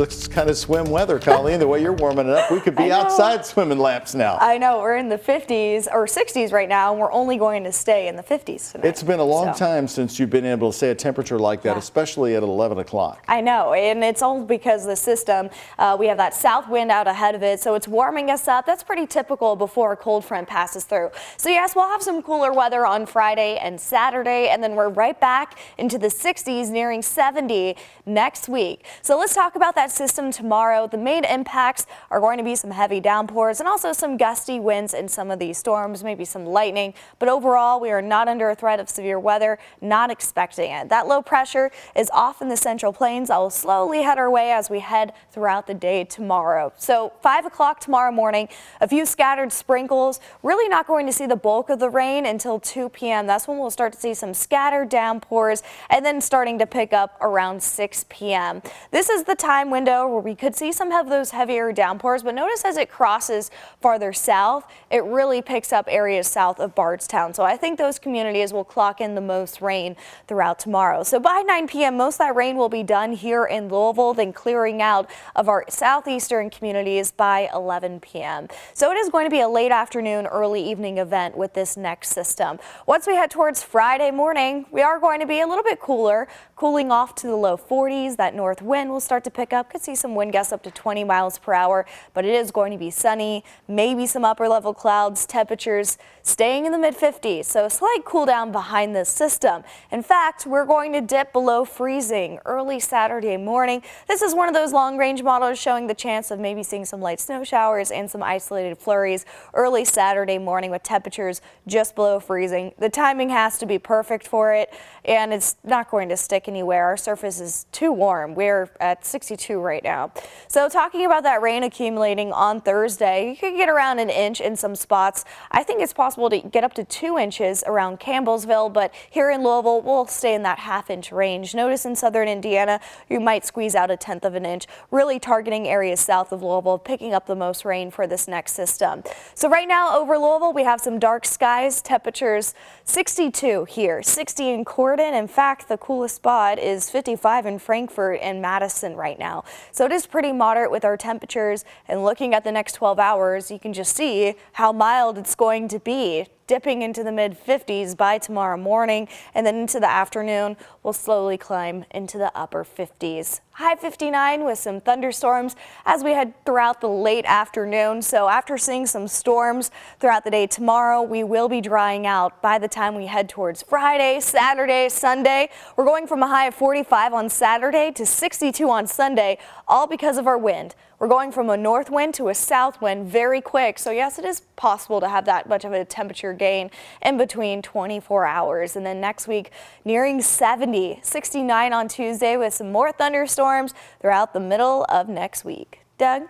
looks kind of swim weather, Colleen. The way you're warming it up, we could be outside swimming laps now. I know. We're in the 50s or 60s right now, and we're only going to stay in the 50s tonight. It's been a long time since you've been able to say a temperature like that, especially at 11 o'clock. I know, and it's all because the system, we have that south wind out ahead of it, so it's warming us up. That's pretty typical before a cold front passes through. So yes, we'll have some cooler weather on Friday and Saturday, and then we're right back into the 60s, nearing 70 next week. So let's talk about that system tomorrow. The main impacts are going to be some heavy downpours and also some gusty winds in some of these storms, maybe some lightning. But overall, we are not under a threat of severe weather, not expecting it. That low pressure is off in the central plains. That will slowly head our way as we head throughout the day tomorrow. So 5 o'clock tomorrow morning, a few scattered sprinkles. Really not going to see the bulk of the rain until 2 p.m. That's when we'll start to see some scattered downpours and then starting to pick up around 6 p.m. This is the time window where we could see some of those heavier downpours, but notice as it crosses farther south, it really picks up areas south of Bardstown. So I think those communities will clock in the most rain throughout tomorrow. So by 9 p.m., most of that rain will be done here in Louisville, then clearing out of our southeastern communities by 11 p.m. So it is going to be a late afternoon, early evening event with this next system. Once we head towards Friday morning, we are going to be a little bit cooler, cooling off to the low 40s. That north wind will start to pick up. Could see some wind gusts up to 20 miles per hour, but it is going to be sunny, maybe some upper level clouds, temperatures staying in the mid 50s. So a slight cool down behind this system. In fact, we're going to dip below freezing early Saturday morning. This is one of those long range models showing the chance of maybe seeing some light snow showers and some isolated flurries early Saturday morning with temperatures just below freezing. The timing has to be perfect for it, and it's not going to stick anywhere. Our surface is too warm. We're at 62 right now. So talking about that rain accumulating on Thursday, you could get around an inch in some spots. I think it's possible to get up to 2 inches around Campbellsville, but here in Louisville, we'll stay in that half-inch range. Notice in southern Indiana, you might squeeze out a 1/10 of an inch, really targeting areas south of Louisville, picking up the most rain for this next system. So right now over Louisville, we have some dark skies, temperatures 62 here, 60 in Corden. In fact, the coolest spot is 55 in Frankfort and Madison right now. So it is pretty moderate with our temperatures, and looking at the next 12 hours, you can just see how mild it's going to be. Dipping into the mid 50s by tomorrow morning, and then into the afternoon, we'll slowly climb into the upper 50s. High 59 with some thunderstorms as we head throughout the late afternoon. So after seeing some storms throughout the day tomorrow, we will be drying out by the time we head towards Friday, Saturday, Sunday. We're going from a high of 45 on Saturday to 62 on Sunday, all because of our wind. We're going from a north wind to a south wind very quick. So yes, it is possible to have that much of a temperature gain in between 24 hours. And then next week, nearing 70, 69 on Tuesday with some more thunderstorms throughout the middle of next week. Doug?